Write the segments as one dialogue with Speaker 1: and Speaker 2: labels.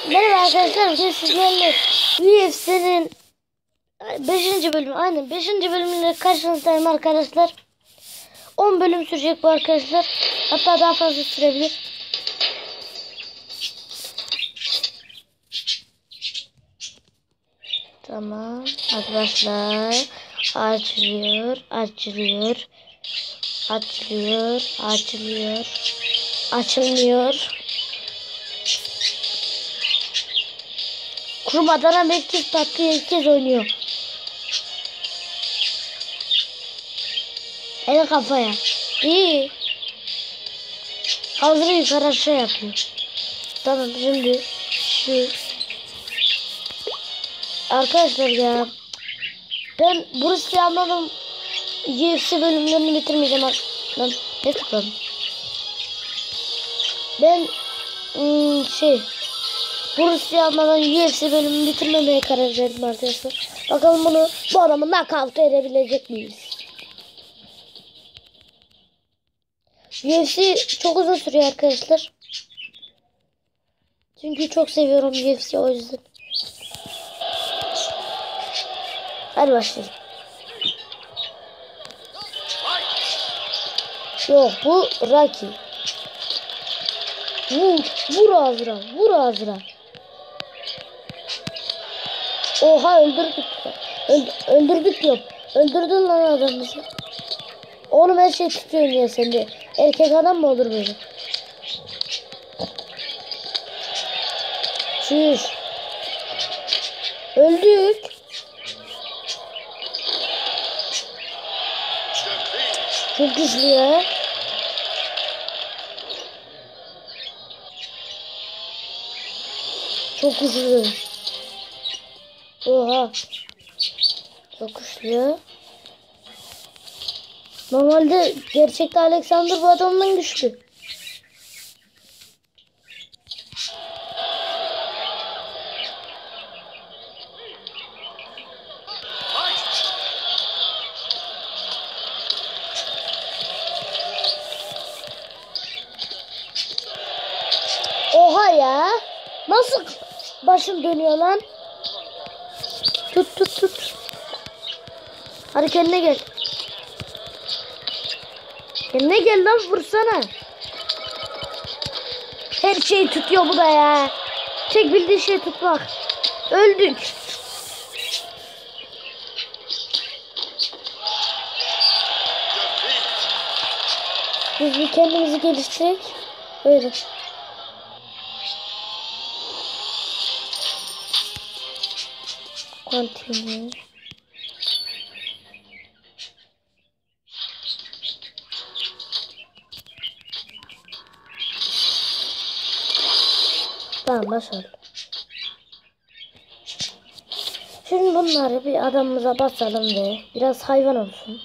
Speaker 1: Merhaba arkadaşlar, bugün sizlerle UFC'nin 5. bölümü, aynen 5. bölümüyle karşınızdayım arkadaşlar. 10 bölüm sürecek bu arkadaşlar. Hatta daha fazla sürebilir. Tamam arkadaşlar. Açılmıyor. Kurmadan herkes tatlı herkes oynuyor. El kafaya. İyi. Hazır yukarı aşağı yapıyor. Tamam şimdi şu. Arkadaşlar ya. Ben Bruce'yi anladım. UFC bölümlerini bitirmeyeceğim. Lan ne tıkladım? Ben Bruce'yi almadan UFC bölümünü bitirmemeye karar verdim arkadaşlar. Bakalım bu adamı knockout edebilecek miyiz? UFC çok uzun sürüyor arkadaşlar. Çünkü çok seviyorum UFC, o yüzden. Hadi başlayalım. Yok, bu Rocky. Vur ağzına. Oha, öldürdük. Öldürdük diyorum. Öldürdün lan adamımızı. Oğlum her şey tutuyor ya sende. Erkek adam mı olur böyle? Çüş. Öldük. Çok güçlü ya. Çok güçlü. Oha. Çok güçlü. Normalde gerçekte Alexander bu adamdan güçlü. Oha ya. Nasıl başım dönüyor lan? Tut. Hadi kendine gel. Kendine gel lan, vursana. Her şeyi tutuyor bu da ya. Tek bildiği şey tutmak. Öldük. Biz bir kendimizi geliştirdik. Öyle. Continue. Tamam, başarılı. Şimdi bunları bir adamımıza basalım ve biraz hayvan olsun.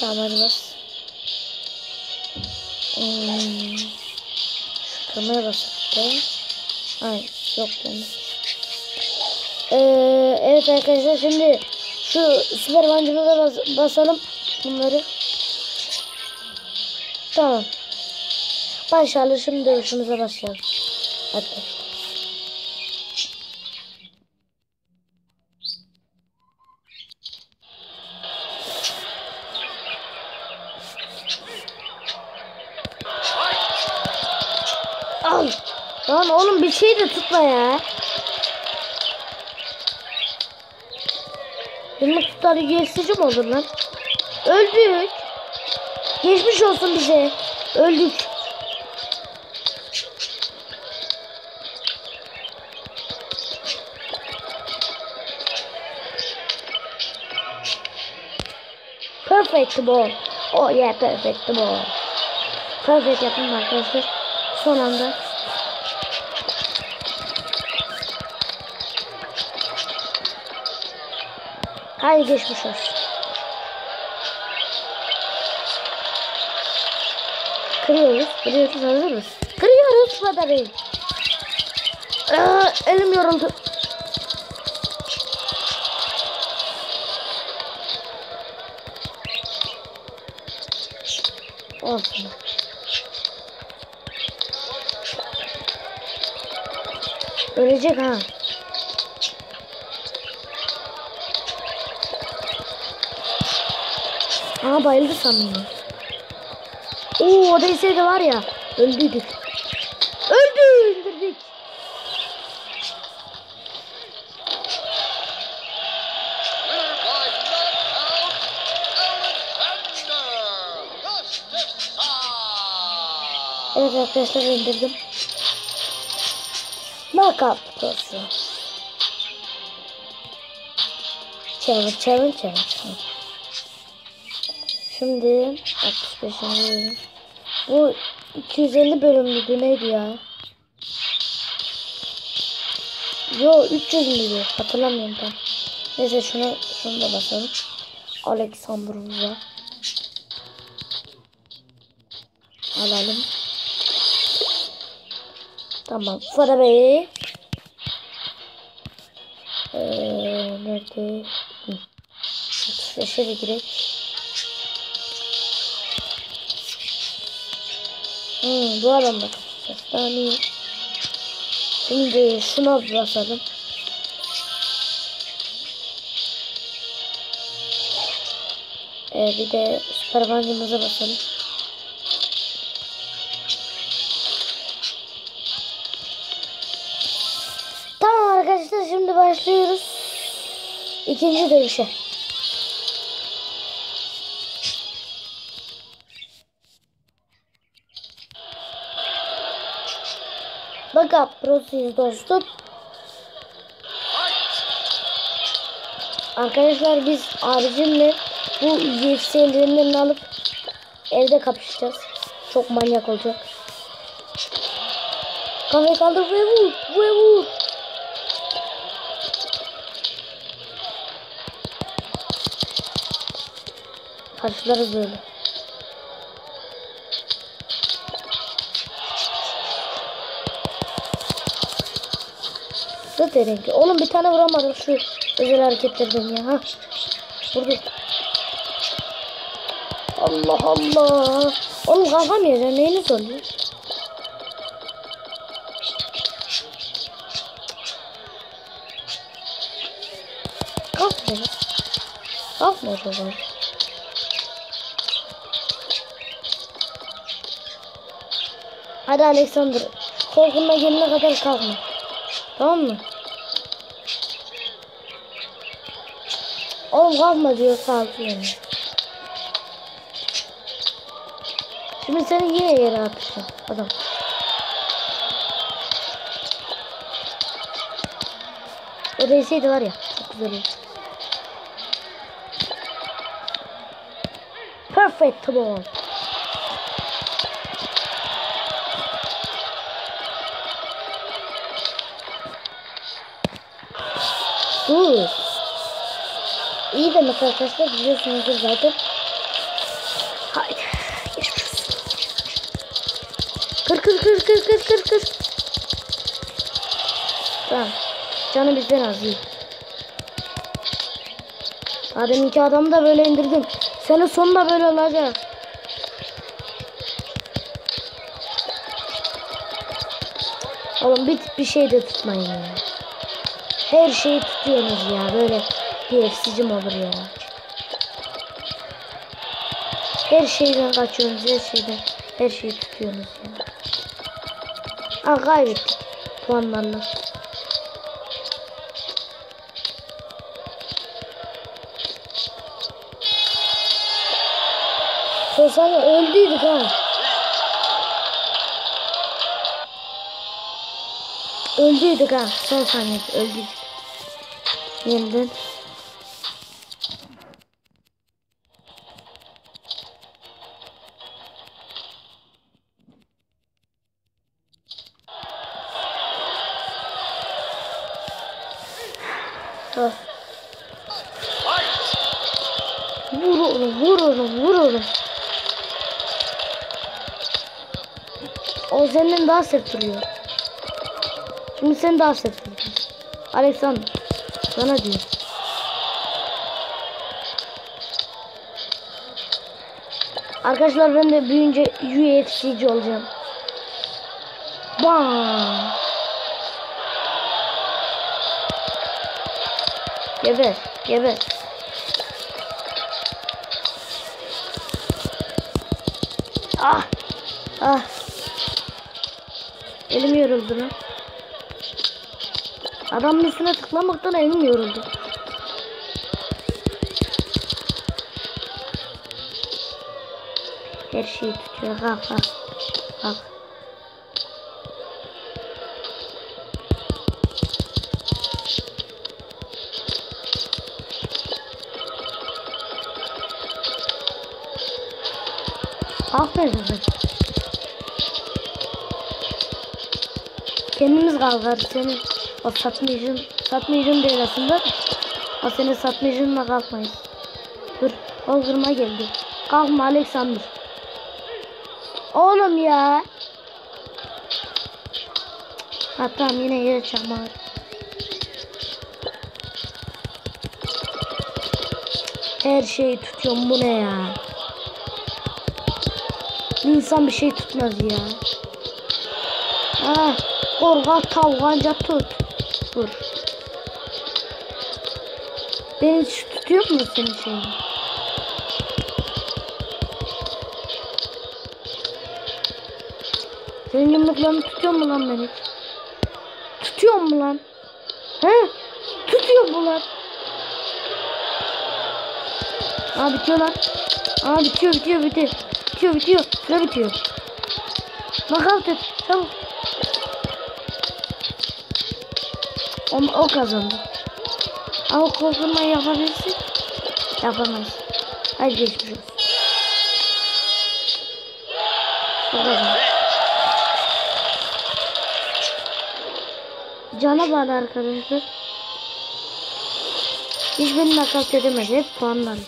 Speaker 1: Tamam, hadi bas. Şu kamera basalım. Ay yok yani. Evet arkadaşlar, şimdi şu süper bancımıza basalım bunları. Tamam. Başlayalım, şimdi dövüşümüze başlayalım. Hadi. Al. Lan oğlum, bir şey de tutma ya. Benim tutarı gelsici mi olur lan? Öldük. Geçmiş olsun bize. Öldük. Perfect ball. Oh yeah, perfect ball. Perfect yapın arkadaşlar. Son anda. Haydi geçmiş olsun. Kırıyoruz. Hazır mısın? Kırıyoruz batarayı. Elim yoruldu. Olsun. Ölecek ha. Aha bayıldı sandım. Oo o değseydi var ya. Öldüydük. Öldü indirdik. Evet arkadaşlar indirdim. Knockout Pro'su. Challenge. Şimdi 65. bölüm. Bu 250 bölümlüydü neydi ya? Yo 300 müydü? Hatırlamıyorum tam. Neyse şunu da basalım. Alexandrov'a alalım. Tamam. Fara Bey. Nerede? 35'e de girek. Bu adam da kapatacağız. Şimdi şuna bir basalım. Bir de süper bancımıza basalım. Tamam arkadaşlar şimdi başlıyoruz. İkinci dövüşe. Bakalım prosuyuz dostum. Arkadaşlar biz abicimle bu UFC ellerinden alıp evde kapışacağız. Çok manyak olacak. Kafayı kaldır ve vur. Ve vur. Karşılarız böyle. Zaten ki. Oğlum bir tane vuramadım şu özel hareketlerden ya. Ha. Vurdu. Allah Allah. Oğlum kafam yiyeceğim. Neyini soruyor? Kalkmıyor. Kalkmıyor o zaman. Hadi Alexander. Korkunma gelene kadar kalkma. Tamam mı? Oğlum kalkma diyor kalkıyor. Şimdi seni yine yere atacağım adam. O değseydi var ya çok güzel oldu. Perfect ball. İyi demek arkadaşlar biliyorsunuzdur zaten. Haydi. Kır. Tamam. Canı bizden az iyi. Deminki adamı da böyle indirdim. Senin sonunda böyle olacak. Oğlum bir şey de tutmayın ya. Her şeyi tutuyorsunuz ya. Böyle PFC'cim olur ya. Her şeyden kaçıyorsunuz. Her şeyi tutuyorsunuz ya. Kaybettik. Puanlarla. Sonra öldüydük ha. Öldüydük ha. Son saniyede öldüydük. Yeniden. Vur oğlum. O senden daha sert duruyor. Şimdi sen daha sert duruyorsun. Alexander. Sana diyor. Arkadaşlar ben de büyüyünce UFC'ci olacağım. Bam. Geber. Geber. Ah. Ah. Elim yoruldu lan. Adamın üstüne tıklamaktan elim yoruldu. Her şeyi tutuyor. Kalk kalk. Kalk. Kalkmayacağız. Kendimiz kalkarız seni. O satmayacağım değil aslında. O seni satmayacağımla kalkmayız. Dur. O kırma geldi. Kalkma Alexander. Oğlum ya. Ha tamam yine yere çakma. Her şeyi tutuyorum, bu ne ya? İnsan bir şey tutmaz ya. Ah, korkak tavganca tut. Dur. Beni hiç tutuyor mu senin şeyini? Senin yumruklarını tutuyor mu lan beni? Tutuyor mu lan? He? Tutuyor mu lan? Aa bitiyor lan. Aa bitiyor. Bitiyor. Sıra bitiyor. Knockout et. Çabuk. O kazandı. Ama korkunmayı yapabilirsin. Yapamaz. Hadi geçmiş olsun. O kazandı. Cana bağlı arkadaşlar. Hiç beni nakavt edemez. Hep puanlar.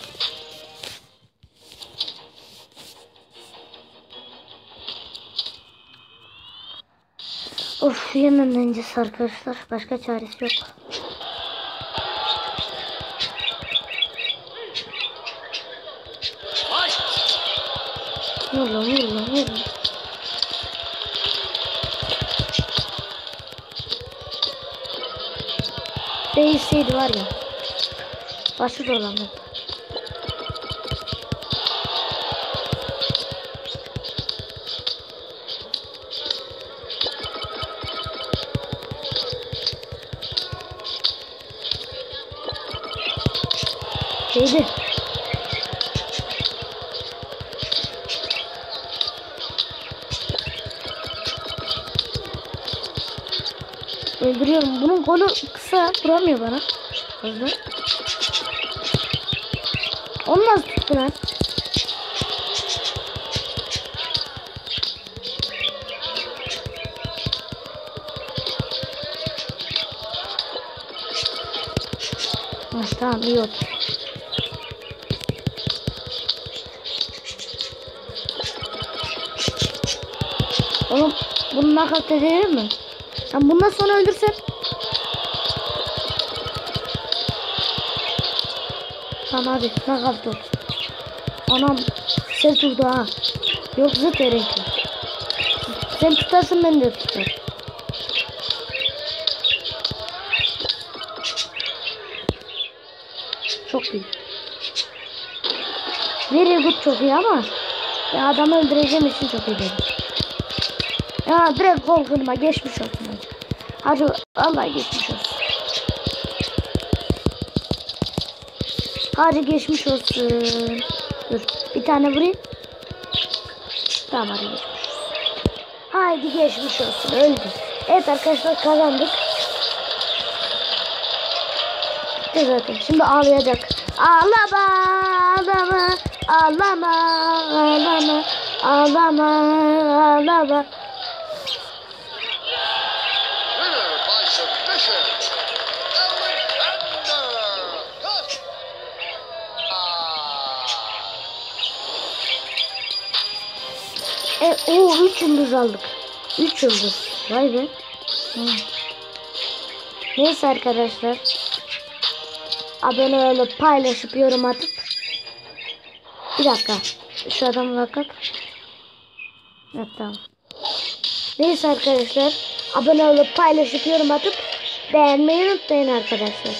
Speaker 1: Of yenileceğiz arkadaşlar. Başka çaresi yok. Vur lan. Değilseydi var ya. Başı dolandı. Şeydi. Öldürüyorum. Bunun kolu kısa, vuramıyor bana. Hızlı. Onu nasıl tuttu lan? Tamam iyi oldu. Oğlum bunu nakavt edelim mi? Ben bundan sonra öldürsem. Tamam hadi nakavt ol. Anam sen tuttu ha. Yok zıt erekli. Sen tutarsın ben de tutarım. Çok iyi. Very good çok iyi ama ya adamı öldüreceğim için çok iyi değil. Ya direkt gol kırma geçmiş olsun. Hadi Allah geçmiş olsun. Hadi geçmiş olsun. Dur bir tane vurayım. Tamam hadi geçmiş olsun. Haydi geçmiş olsun öldü. Evet arkadaşlar kazandık. Bitti zaten şimdi ağlayacak. Ağlama ağlama ağlama ağlama ağlama ağlama. O 3 yıldız aldık. 3 yıldız. Vay be. Neyse arkadaşlar. Abone olup paylaşıp yorum atıp. Bir dakika. Şu adamı bakak. Evet tamam. Neyse arkadaşlar. Abone olup paylaşıp yorum atıp beğenmeyi unutmayın arkadaşlar.